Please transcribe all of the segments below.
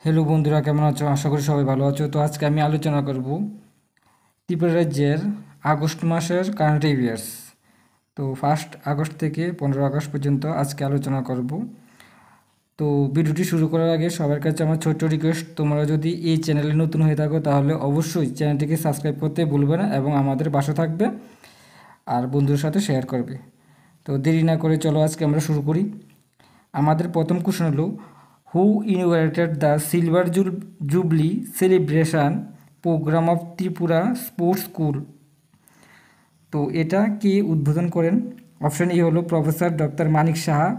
Hello বন্ধুরা, কেমন আছো? আশা করি সবাই ভালো আছো। তো আজকে আমি আলোচনা করব ত্রিপুরা রাজ্যের আগস্ট মাসের কারেন্ট অ্যাফেয়ার্স। তো 1 আগস্ট থেকে 15 আগস্ট পর্যন্ত আজকে আলোচনা করব। তো ভিডিওটি শুরু করার আগে সবার কাছে আমার ছোট্ট রিকোয়েস্ট, তোমরা যদি এই চ্যানেলে নতুন হয়ে থাকো তাহলে অবশ্যই চ্যানেলটিকে সাবস্ক্রাইব করতে ভুলবে না এবং আমাদের পাশে থাকবে আর বন্ধুদের সাথে শেয়ার করবে। তো দেরি না করে চলো আজকে আমরা শুরু করি। আমাদের প্রথম কোশ্চেন হলো, who innovated the silver jubilee celebration programme of Tripura sports school? তো এটা কে উদ্বোধন করেন? অপশন এ হলো professor doctor Manik Saha,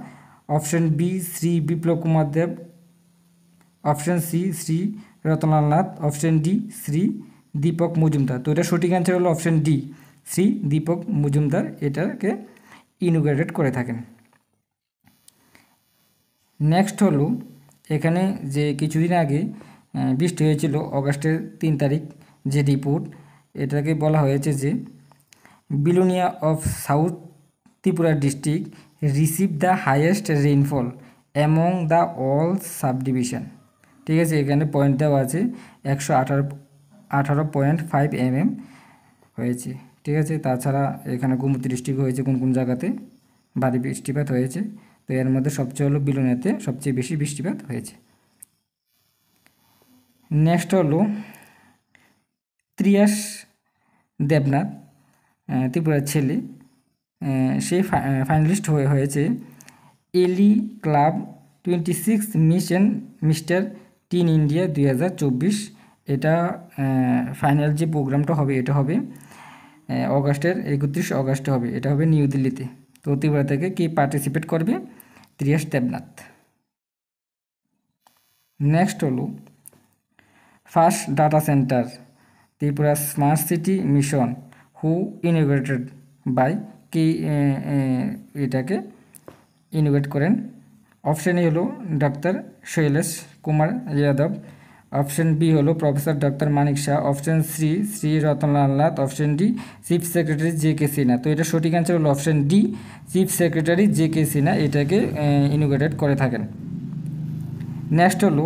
option B Shri Biplab Kumar Deb, option C Shri Ratanlal Nath, option D Shri Dipak Majumdar. তো এটা সঠিক অ্যান্সার হলো অপশন ডি, শ্রী দীপক মজুমদার এটাকে ইনোগ্রেটেড করে থাকেন। নেক্সট হলো, এখানে যে কিছুদিন আগে বৃষ্টি হয়েছিল অগাস্টের 3 তারিখ, যে রিপোর্ট এটাকে বলা হয়েছে যে Belonia of south Tripura district receive the highest rainfall among the all sub division. ঠিক আছে, এখানে পয়েন্ট দেওয়া আছে 118.5 mm হয়েছে। ঠিক আছে, তাছাড়া এখানে গোমতী ডিস্ট্রিক্ট হয়েছে কোন কোন জায়গাতে ভারী বৃষ্টিপাত হয়েছে। তো এর মধ্যে সবচেয়ে হলো বিলোনিয়াতে সবচেয়ে বেশি বৃষ্টিপাত হয়েছে। নেক্সট হলো ত্রিয়াস দেবনাথ, ত্রিপুরার ছেলে, সে ফাইনালিস্ট হয়েছে এলি club 26 mission mister tin India 2024। এটা ফাইনাল যে প্রোগ্রামটা হবে এটা হবে অগাস্টের 31 অগাস্টে হবে, এটা হবে নিউ দিল্লিতে। তো ত্রিপুরা থেকে কে পার্টিসিপেট করবে? ত্রিয়াস দেবনাথ। নেক্সট হলো first data centre Tripura smart city mission who innovated by, কে এটাকে ইনোভেট করেন? অপশন এ হলো doctor Shailesh Kumar Yadav, option B হলো professor doctor Manik Shah, option C Shri Ratanlal Nath, option D chief secretary J K Sinha. তো এটা সঠিক অ্যান্সার হলো option D, chief secretary J K Sinha এটাকে ইনোভেটেড করে থাকেন। নেক্সট হলো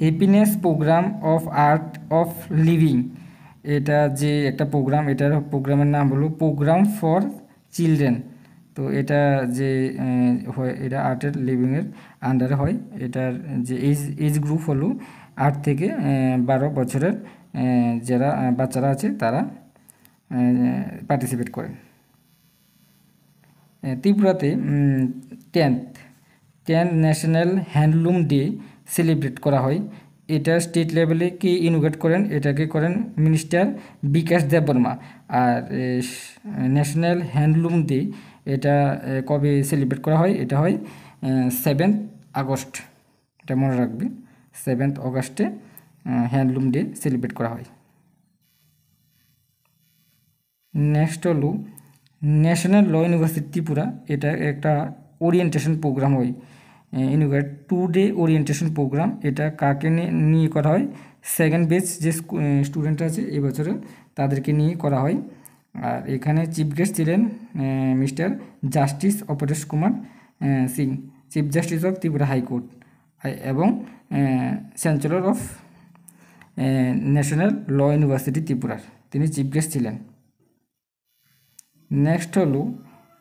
happiness programme of art of living, এটা যে একটা প্রোগ্রাম, এটার প্রোগ্রামের নাম হলো প্রোগ্রাম ফর চিলড্রেন। তো এটা যে হয় এটা আর্টের লিভিংয়ের আন্ডারে হয়। এটার যে এজ গ্রুপ হলো 8 থেকে 12 বছরের যারা বাচ্চারা আছে তারা পার্টিসিপেট করেন। ত্রিপুরাতে 10th national handloom day celebrate করা হয়। এটা স্টেট লেভেলে কে ইনোভেট করেন? এটাকে করেন মিনিস্টার বিকাশ দেববর্মা। আর ন্যাশনাল হ্যান্ডলুম ডে এটা কবে সেলিব্রেট করা হয়? এটা হয় 7th আগস্ট, এটা মনে রাখবে। 7th অগাস্টে হ্যান্ডলুম ডে সেলিব্রেট করা হয়। নেক্সট হলো ন্যাশনাল ল ইউনিভার্সিটি ত্রিপুরা, এটা একটা ওরিয়েন্টেশন প্রোগ্রাম হয়, ইউনিভার্স 2 ডে ওরিয়েন্টেশন প্রোগ্রাম। এটা কাকে নিয়ে করা হয়? সেকেন্ড বেচ যে স্টুডেন্ট আছে এবছরে তাদেরকে নিয়ে করা হয়। আর এখানে চিফ গেস্ট ছিলেন Mr justice Aparesh Kumar Singh, chief justice of Tripura high court এবং chancellor of national law university ত্রিপুরার তিনি চিফ গেস্ট ছিলেন। নেক্সট হলো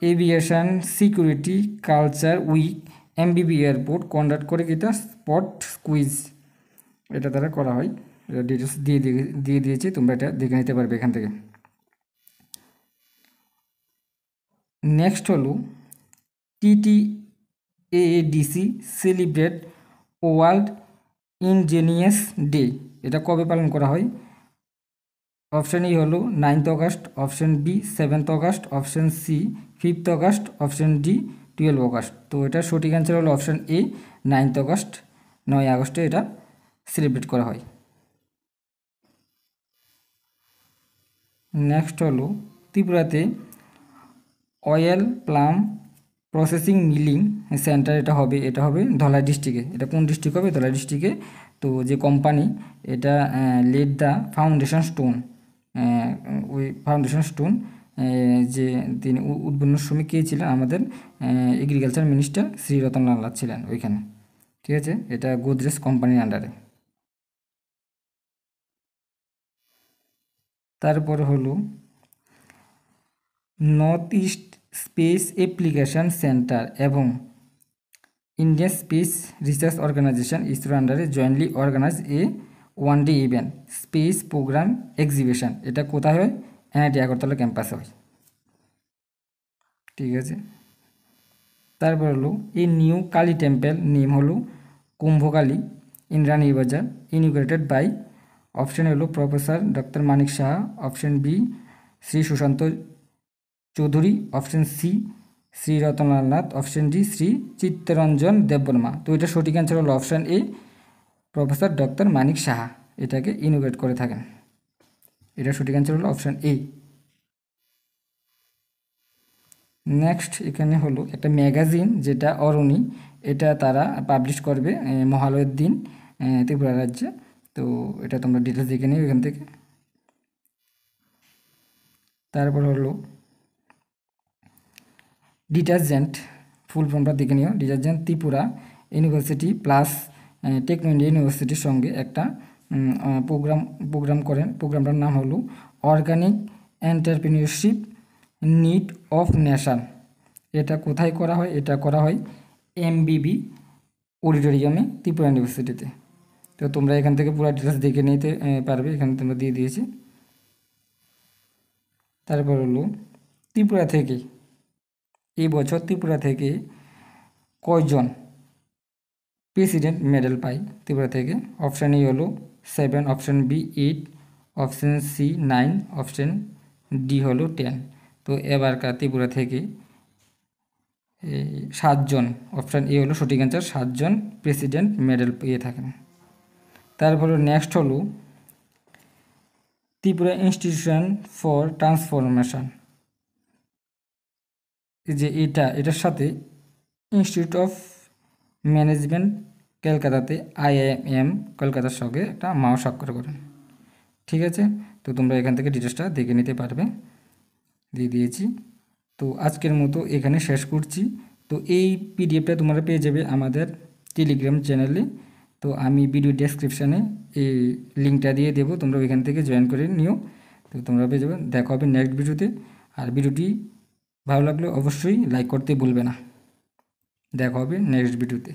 aviation security culture week MBB airport conduct করে কিটা স্পট কুইজ, এটা দ্বারা করা হয়। এটা ডিটেলস দিয়ে দিয়েছি, তোমরা এটা দেখে নিতে পারবে এখান থেকে। নেক্সট হলো TTADC celebrate world indigenous day, এটা কবে পালন করা হয়? অপশান ই হলো 9th August, option B 7th August, option C 5th August, option D 12 August. তো এটা সঠিক অ্যান্সার হলো অপশান এ 9th অগাস্ট, 9 আগস্টে এটা সেলিব্রেট করা হয়। নেক্সট হলো ত্রিপুরাতে oil plum processing milling centre এটা হবে ধলাই ডিস্ট্রিক্টে। এটা কোন ডিস্ট্রিক্ট হবে? ধলাই ডিস্ট্রিক্টে। তো যে কোম্পানি এটা লেড দ্য ফাউন্ডেশন স্টোন, ওই ফাউন্ডেশন স্টোন যে তিনি উদ্বোধন শ্রমিক কে ছিলেন? আমাদের এগ্রিকালচার মিনিস্টার শ্রী রতনলাল নাথ ছিলেন ওইখানে। ঠিক আছে, এটা গোদরেজ কোম্পানির আন্ডারে। তারপর হলো north east space application centre এবং Indian space research organisation ISRO আন্ডারে jointly organise a one day event space programme exhibition. এটা কোথায় হয়? এনআইটি আগরতলা ক্যাম্পাসে হয়। ঠিক আছে। তারপর হলো এই নিউ কালী টেম্পল নেম হলো Kumbhakali in Ranibazar, inaugurated by option হলো professor doctor Manik Saha, option B Shri Sushanta Chowdhury, option C Shri Ratanlal Nath, option D Shri Chittaranjan Debbarma. তো এটা সঠিক অ্যান্সার হলো option A, professor doctor Manik Saha এটাকে ইনোগ্রেট করে থাকেন। এটা সঠিক অ্যান্সার হলো অপশন এ। নেক্সট এখানে হলো একটা ম্যাগাজিন যেটা অরণি, এটা তারা পাবলিশ করবে মহালয়ের দিন ত্রিপুরা রাজ্যে। তো এটা তোমরা ডিটেলস দেখে নিও এখান থেকে। তারপর হলো ডিটারজেন্ট, ফুল ফর্মটা দেখে নিও। ডিটারজেন্ট Tripura university plus techno India ইউনিভার্সিটির সঙ্গে একটা প্রোগ্রাম করেন। প্রোগ্রামটার নাম হলো organic entrepreneurship need of nation. এটা কোথায় করা হয়? এটা করা হয় এমবিবি অডিটোরিয়ামে ত্রিপুরা ইউনিভার্সিটিতে। তো তোমরা এখান থেকে পুরো ডিটেলস দেখে নিতে পারবে, এখানে তোমরা দিয়ে দিয়েছি। তারপর হলো ত্রিপুরা থেকে এই বছর ত্রিপুরা থেকে কয়জন প্রেসিডেন্ট মেডেল পায় ত্রিপুরা থেকে? অপশান এ হলো 7, option B 8, option C 9, option D হলো 10। তো এবারকার ত্রিপুরা থেকে 7জন, অপশান এ হলো সঠিক অ্যান্সার, 7জন প্রেসিডেন্ট মেডেল পেয়ে থাকেন। তারপর নেক্সট হলো ত্রিপুরা ইনস্টিটিউশন ফর ট্রান্সফরমেশন, যে এটার সাথে ইনস্টিটিউট অফ ম্যানেজমেন্ট কলকাতাতে IIM কলকাতার সঙ্গে একটা স্বাক্ষর করেন। ঠিক আছে। তো তোমরা এখান থেকে ডিটেলসটা দেখে নিতে পারবে, দিয়ে দিয়েছি। তো আজকের মতো এখানে শেষ করছি। তো এই পিডিএফটা তোমরা পেয়ে যাবে আমাদের টেলিগ্রাম চ্যানেলে। তো আমি ভিডিও ডেসক্রিপশানে এই লিঙ্কটা দিয়ে দেবো, তোমরা ওইখান থেকে জয়েন করে নিও। তো তোমরা পেয়ে যাবে। দেখা হবে নেক্সট ভিডিওতে। আর ভিডিওটি ভালো লাগলে অবশ্যই লাইক করতে ভুলবে না। দেখা হবে নেক্সট ভিডিওতে।